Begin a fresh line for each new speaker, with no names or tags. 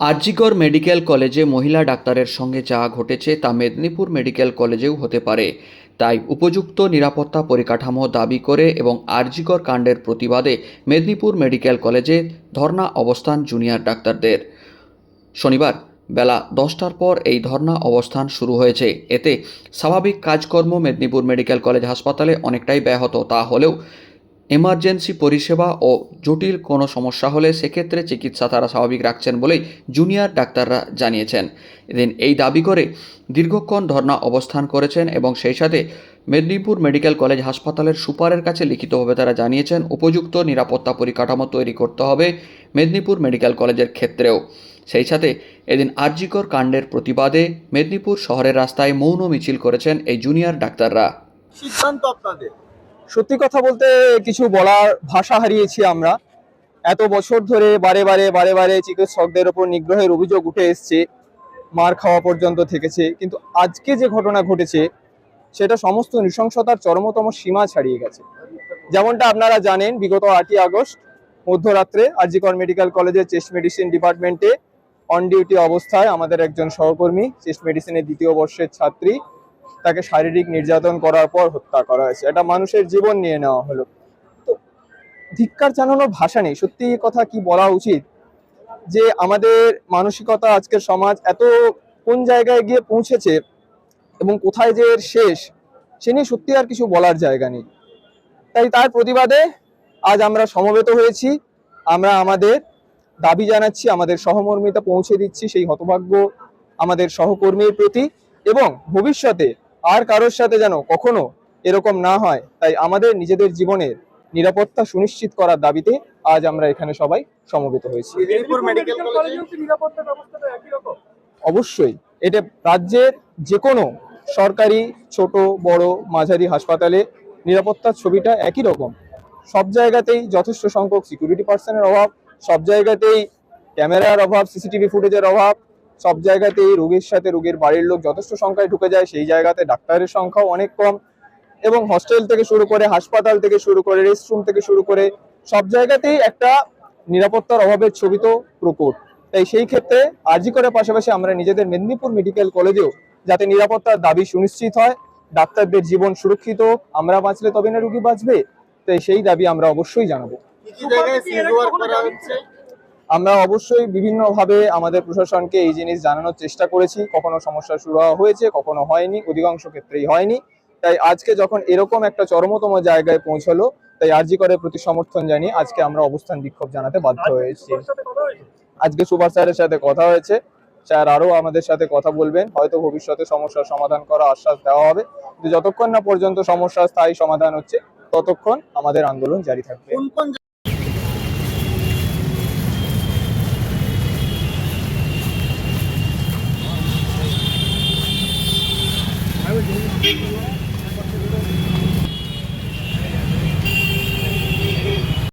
RG Kar medical কলেজে মহিলা ডাক্তারের সঙ্গে যা ঘটেছে তা মেদিনীপুর মেডিকেল কলেজেও হতে পারে। তাই উপযুক্ত নিরাপত্তা পরিকাঠামো দাবি করে এবং আরজিকর কাণ্ডের প্রতিবাদে মেদিনীপুর মেডিকেল কলেজে ধর্ণা অবস্থান জুনিয়র ডাক্তারদের। শনিবার বেলা 10টার পর এই ধর্ণা অবস্থান শুরু হয়েছে। এতে স্বাভাবিক কাজকর্ম মেদিনীপুর মেডিকেল কলেজ হাসপাতালে অনেকটাই ব্যাহত। তা হলেও এমার্জেন্সি পরিষেবা ও জটিল কোনো সমস্যা হলে সেক্ষেত্রে চিকিৎসা তারা স্বাভাবিক রাখছেন বলেই জুনিয়র ডাক্তাররা জানিয়েছেন। এদিন এই দাবি করে দীর্ঘক্ষণ ধর্ণা অবস্থান করেছেন এবং সেই সাথে মেদিনীপুর মেডিকেল কলেজ হাসপাতালের সুপারের কাছে লিখিতভাবে তারা জানিয়েছেন উপযুক্ত নিরাপত্তা পরিকাঠামো তৈরি করতে হবে মেদিনীপুর মেডিকেল কলেজের ক্ষেত্রেও। সেই সাথে এদিন আরজিকর কাণ্ডের প্রতিবাদে মেদিনীপুর শহরের রাস্তায় মৌন মিছিল করেছেন এই জুনিয়র ডাক্তাররা।
সিদ্ধান্ত আপনাদের।
সত্যি কথা বলতে কিছু বলার ভাষা হারিয়েছি আমরা। এত বছর ধরে বারে বারে চিকিৎসকদের ওপর নিগ্রহের অভিযোগ উঠে এসছে, মার খাওয়া পর্যন্ত থেকেছে, কিন্তু আজকে যে ঘটনা ঘটেছে সেটা সমস্ত নৃশংসতার চরমতম সীমা ছাড়িয়ে গেছে। যেমনটা আপনারা জানেন, বিগত 8ই আগস্ট মধ্যরাত্রে আরজিকর মেডিকেল কলেজের চেস্ট মেডিসিন ডিপার্টমেন্টে অন ডিউটি অবস্থায় আমাদের একজন সহকর্মী, চেস্ট মেডিসিনের 2য় বর্ষের ছাত্রী, তাকে শারীরিক নির্যাতন করার পর হত্যা করা হয়েছে। এটা মানুষের জীবন নিয়ে নেওয়া হলো। তো ধিক্কার জানানোর ভাষা নেই। সত্যি কথা কি বলা উচিত যে আমাদের মানসিকতা, আজকের সমাজ এত কোন জায়গায় গিয়ে পৌঁছেছে এবং কোথায় যে এর শেষ, সে নিয়ে সত্যি আর কিছু বলার জায়গা নেই। তাই তার প্রতিবাদে আজ আমরা সমবেত হয়েছি। আমরা আমাদের দাবি জানাচ্ছি, আমাদের সহমর্মিতা পৌঁছে দিচ্ছি সেই হতভাগ্য আমাদের সহকর্মীর প্রতি, এবং ভবিষ্যতে আর কারোর সাথে যেন কখনো এরকম না হয়, তাই আমাদের নিজেদের জীবনের নিরাপত্তা সুনিশ্চিত করার দাবিতে আজ আমরা এখানে সবাই সমবেত হয়েছি। অবশ্যই এটা রাজ্যের যে কোনো সরকারি ছোট বড় মাঝারি হাসপাতালে নিরাপত্তার ছবিটা একই রকম। সব জায়গাতেই যথেষ্ট সংখ্যক সিকিউরিটি পার্সনের অভাব, সব জায়গাতেই ক্যামেরার অভাব, সিসিটিভি ফুটেজের অভাব, সব জায়গাতেই রোগীর সাথে রোগীর বাড়ির লোক যথেষ্ট সংখ্যায় ঢুকে যায়, সেই জায়গাতে ডাক্তারের সংখ্যাও অনেক কম, এবং হস্টেল থেকে শুরু করে হাসপাতাল থেকে শুরু করে রেস্টরুম থেকে শুরু করে সব জায়গাতেই একটা নিরাপত্তার অভাবের ছবি তো প্রকট। তাই সেই ক্ষেত্রে আরজিকরের পাশাপাশি আমরা নিজেদের মেদিনীপুর মেডিকেল কলেজেও যাতে নিরাপত্তার দাবি সুনিশ্চিত হয়, ডাক্তারদের জীবন সুরক্ষিত, আমরা বাঁচলে তবে না রোগী বাঁচবে, তাই সেই দাবি আমরা অবশ্যই জানাবো। আমরা অবশ্যই বিভিন্নভাবে আমাদের প্রশাসনকে এই জিনিস জানানোর চেষ্টা করেছি। কখনো সমস্যা শুরু হয়েছে, কখনো হয়নি, অধিকাংশ ক্ষেত্রেই হয়নি। তাই আজকে যখন এরকম একটা চরমতম জায়গায় পৌঁছলো, তাই আরজিকরের প্রতি সমর্থন জানিয়ে আজকে আমরা অবস্থান বিক্ষোভ জানাতে বাধ্য হয়েছি। আজকে সুপার স্যারের সাথে কথা হয়েছে, স্যার আরো আমাদের সাথে কথা বলবেন, হয়তো ভবিষ্যতে সমস্যার সমাধান করা আশ্বাস দেওয়া হবে, কিন্তু যতক্ষণ না পর্যন্ত সমস্যার স্থায়ী সমাধান হচ্ছে ততক্ষণ আমাদের আন্দোলন জারি থাকবে।
I was